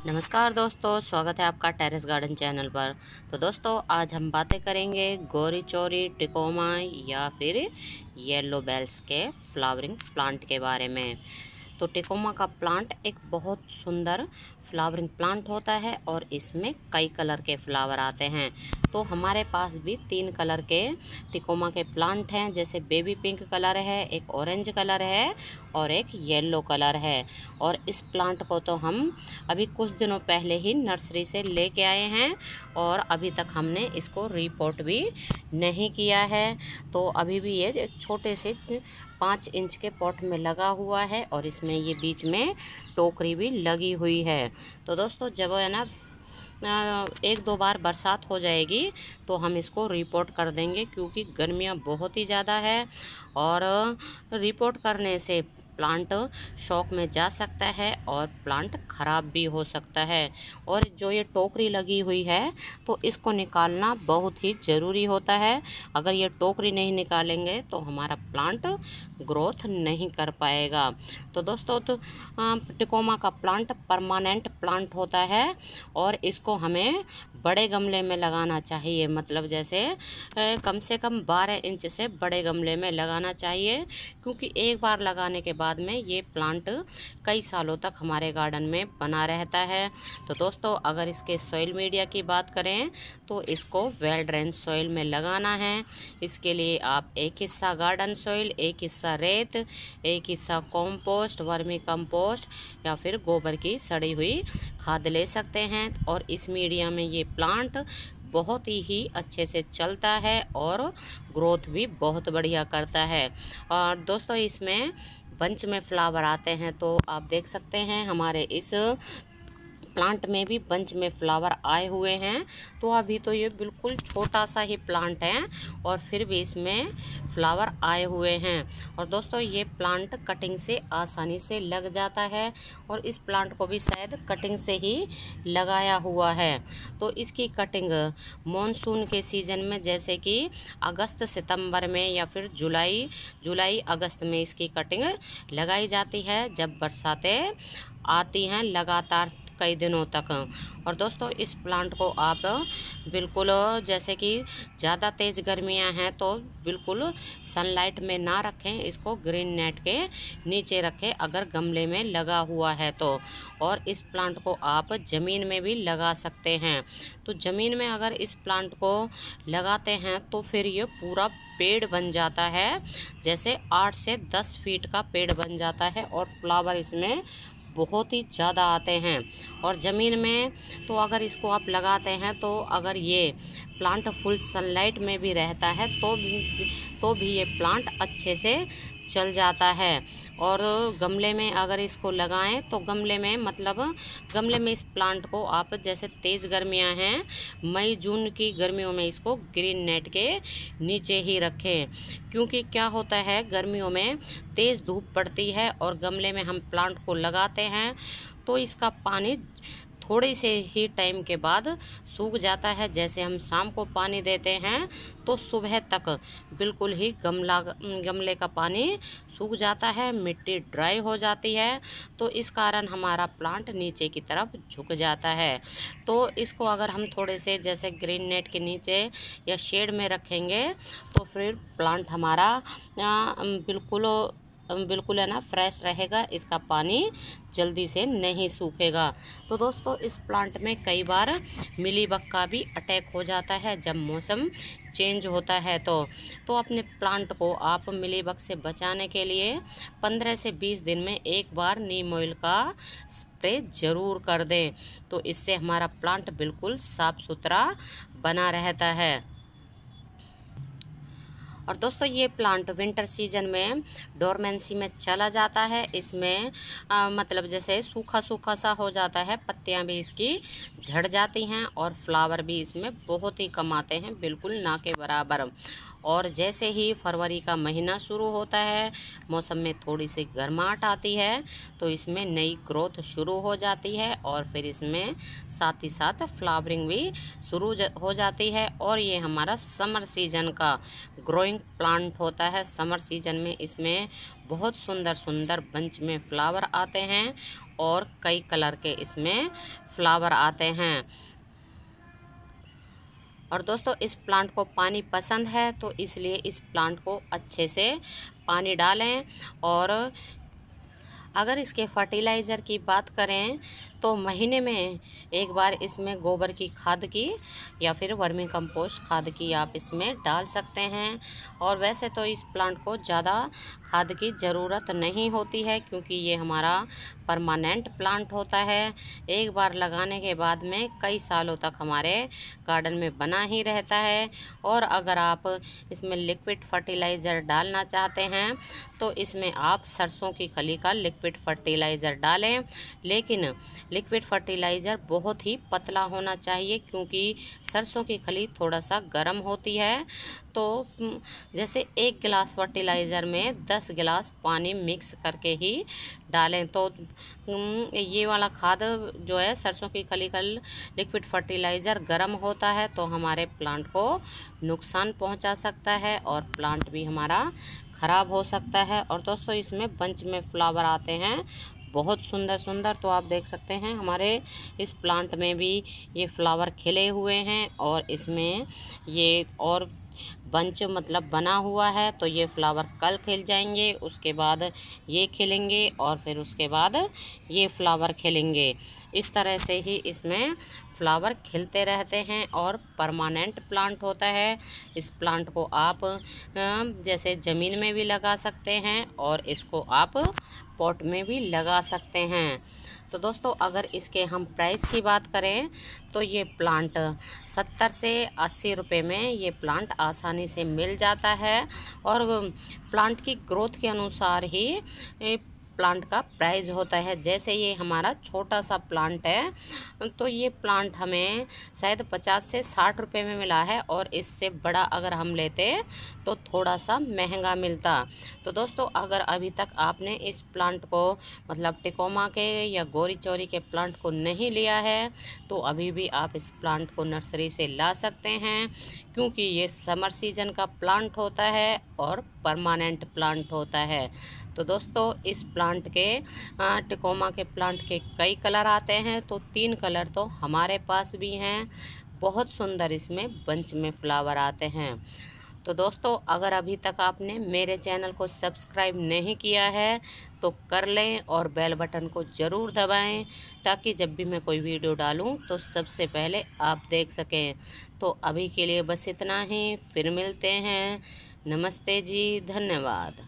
नमस्कार दोस्तों, स्वागत है आपका टेरेस गार्डन चैनल पर। तो दोस्तों, आज हम बातें करेंगे गोरी चोरी टिकोमा या फिर येलो बेल्स के फ्लावरिंग प्लांट के बारे में। तो टिकोमा का प्लांट एक बहुत सुंदर फ्लावरिंग प्लांट होता है और इसमें कई कलर के फ्लावर आते हैं। तो हमारे पास भी 3 कलर के टिकोमा के प्लांट हैं, जैसे बेबी पिंक कलर है, एक ऑरेंज कलर है और एक येलो कलर है। और इस प्लांट को तो हम अभी कुछ दिनों पहले ही नर्सरी से लेके आए हैं और अभी तक हमने इसको रिपोर्ट भी नहीं किया है। तो अभी भी ये एक छोटे से 5 इंच के पॉट में लगा हुआ है और इसमें ये बीच में टोकरी भी लगी हुई है। तो दोस्तों, जब है ना 1-2 बार बरसात हो जाएगी तो हम इसको रिपोर्ट कर देंगे, क्योंकि गर्मियाँ बहुत ही ज़्यादा है और रिपोर्ट करने से प्लांट शॉक में जा सकता है और प्लांट ख़राब भी हो सकता है। और जो ये टोकरी लगी हुई है तो इसको निकालना बहुत ही ज़रूरी होता है। अगर ये टोकरी नहीं निकालेंगे तो हमारा प्लांट ग्रोथ नहीं कर पाएगा। तो दोस्तों, टिकोमा का प्लांट परमानेंट प्लांट होता है और इसको हमें बड़े गमले में लगाना चाहिए, मतलब जैसे कम से कम 12 इंच से बड़े गमले में लगाना चाहिए, क्योंकि एक बार लगाने के बाद में ये प्लांट कई सालों तक हमारे गार्डन में बना रहता है। तो दोस्तों, अगर इसके सॉइल मीडिया की बात करें तो इसको वेल ड्रेन सॉइल में लगाना है। इसके लिए आप एक हिस्सा गार्डन सॉइल, एक हिस्सा रेत, एक हिस्सा कॉम्पोस्ट, वर्मी कंपोस्ट या फिर गोबर की सड़ी हुई खाद ले सकते हैं। और इस मीडिया में ये प्लांट बहुत ही अच्छे से चलता है और ग्रोथ भी बहुत बढ़िया करता है। और दोस्तों, इसमें बंच में फ्लावर आते हैं, तो आप देख सकते हैं हमारे इस प्लांट में भी बंच में फ्लावर आए हुए हैं। तो अभी तो ये बिल्कुल छोटा सा ही प्लांट है और फिर भी इसमें फ्लावर आए हुए हैं। और दोस्तों, ये प्लांट कटिंग से आसानी से लग जाता है और इस प्लांट को भी शायद कटिंग से ही लगाया हुआ है। तो इसकी कटिंग मॉनसून के सीज़न में, जैसे कि अगस्त सितंबर में या फिर जुलाई अगस्त में इसकी कटिंग लगाई जाती है, जब बरसातें आती हैं लगातार कई दिनों तक। और दोस्तों, इस प्लांट को आप बिल्कुल, जैसे कि ज़्यादा तेज़ गर्मियां हैं तो बिल्कुल सनलाइट में ना रखें, इसको ग्रीन नेट के नीचे रखें अगर गमले में लगा हुआ है तो। और इस प्लांट को आप ज़मीन में भी लगा सकते हैं। तो ज़मीन में अगर इस प्लांट को लगाते हैं तो फिर ये पूरा पेड़ बन जाता है, जैसे 8 से 10 फीट का पेड़ बन जाता है और फ्लावर इसमें बहुत ही ज़्यादा आते हैं। और ज़मीन में तो अगर इसको आप लगाते हैं तो अगर ये प्लांट फुल सनलाइट में भी रहता है तो भी ये प्लांट अच्छे से चल जाता है। और गमले में अगर इसको लगाएं तो गमले में इस प्लांट को आप, जैसे तेज़ गर्मियां हैं, मई जून की गर्मियों में इसको ग्रीन नेट के नीचे ही रखें, क्योंकि क्या होता है गर्मियों में तेज़ धूप पड़ती है और गमले में हम प्लांट को लगाते हैं तो इसका पानी थोड़े से ही टाइम के बाद सूख जाता है। जैसे हम शाम को पानी देते हैं तो सुबह तक बिल्कुल ही गमले का पानी सूख जाता है, मिट्टी ड्राई हो जाती है। तो इस कारण हमारा प्लांट नीचे की तरफ झुक जाता है। तो इसको अगर हम थोड़े से जैसे ग्रीन नेट के नीचे या शेड में रखेंगे तो फिर प्लांट हमारा बिल्कुल है ना फ्रेश रहेगा, इसका पानी जल्दी से नहीं सूखेगा। तो दोस्तों, इस प्लांट में कई बार मिलीबग का भी अटैक हो जाता है जब मौसम चेंज होता है। तो अपने प्लांट को आप मिलीबग से बचाने के लिए 15 से 20 दिन में एक बार नीम ऑयल का स्प्रे ज़रूर कर दें। तो इससे हमारा प्लांट बिल्कुल साफ़ सुथरा बना रहता है। और दोस्तों, ये प्लांट विंटर सीजन में डोरमेंसी में चला जाता है। इसमें मतलब जैसे सूखा सूखा सा हो जाता है, पत्तियां भी इसकी झड़ जाती हैं और फ्लावर भी इसमें बहुत ही कम आते हैं, बिल्कुल ना के बराबर। और जैसे ही फरवरी का महीना शुरू होता है, मौसम में थोड़ी सी गर्माहट आती है, तो इसमें नई ग्रोथ शुरू हो जाती है और फिर इसमें साथ ही साथ फ्लावरिंग भी शुरू हो जाती है। और ये हमारा समर सीजन का ग्रोइंग प्लांट होता है। समर सीजन में इसमें बहुत सुंदर सुंदर बंच में फ्लावर आते हैं और कई कलर के इसमें फ्लावर आते हैं। और दोस्तों, इस प्लांट को पानी पसंद है, तो इसलिए इस प्लांट को अच्छे से पानी डालें। और अगर इसके फर्टिलाइज़र की बात करें तो महीने में एक बार इसमें गोबर की खाद की या फिर वर्मी कंपोस्ट खाद की आप इसमें डाल सकते हैं। और वैसे तो इस प्लांट को ज़्यादा खाद की ज़रूरत नहीं होती है, क्योंकि ये हमारा परमानेंट प्लांट होता है। एक बार लगाने के बाद में कई सालों तक हमारे गार्डन में बना ही रहता है। और अगर आप इसमें लिक्विड फर्टिलाइज़र डालना चाहते हैं तो इसमें आप सरसों की खली का लिक्विड फर्टिलाइज़र डालें, लेकिन लिक्विड फर्टिलाइज़र बहुत ही पतला होना चाहिए, क्योंकि सरसों की खली थोड़ा सा गर्म होती है। तो जैसे 1 गिलास फर्टिलाइज़र में 10 गिलास पानी मिक्स करके ही डालें। तो ये वाला खाद जो है, सरसों की खली का लिक्विड फर्टिलाइज़र गर्म होता है तो हमारे प्लांट को नुकसान पहुंचा सकता है और प्लांट भी हमारा ख़राब हो सकता है। और दोस्तों, इसमें बंच में फ्लावर आते हैं बहुत सुंदर सुंदर। तो आप देख सकते हैं हमारे इस प्लांट में भी ये फ्लावर खिले हुए हैं और इसमें ये और बंच मतलब बना हुआ है। तो ये फ्लावर कल खिल जाएंगे, उसके बाद ये खिलेंगे और फिर उसके बाद ये फ्लावर खिलेंगे। इस तरह से ही इसमें फ्लावर खिलते रहते हैं और परमानेंट प्लांट होता है। इस प्लांट को आप जैसे ज़मीन में भी लगा सकते हैं और इसको आप पॉट में भी लगा सकते हैं। तो दोस्तों, अगर इसके हम प्राइस की बात करें तो ये प्लांट 70 से 80 रुपये में ये प्लांट आसानी से मिल जाता है। और प्लांट की ग्रोथ के अनुसार ही प्लांट का प्राइस होता है। जैसे ये हमारा छोटा सा प्लांट है तो ये प्लांट हमें शायद 50 से 60 रुपये में मिला है, और इससे बड़ा अगर हम लेते तो थोड़ा सा महंगा मिलता। तो दोस्तों, अगर अभी तक आपने इस प्लांट को मतलब टिकोमा के या गोरी चोरी के प्लांट को नहीं लिया है तो अभी भी आप इस प्लांट को नर्सरी से ला सकते हैं, क्योंकि ये समर सीजन का प्लांट होता है और परमानेंट प्लांट होता है। तो दोस्तों, इस प्लांट के टिकोमा के प्लांट के कई कलर आते हैं, तो 3 कलर तो हमारे पास भी हैं। बहुत सुंदर इसमें बंच में फ्लावर आते हैं। तो दोस्तों, अगर अभी तक आपने मेरे चैनल को सब्सक्राइब नहीं किया है तो कर लें और बेल बटन को ज़रूर दबाएं, ताकि जब भी मैं कोई वीडियो डालूं तो सबसे पहले आप देख सकें। तो अभी के लिए बस इतना ही, फिर मिलते हैं। नमस्ते जी, धन्यवाद।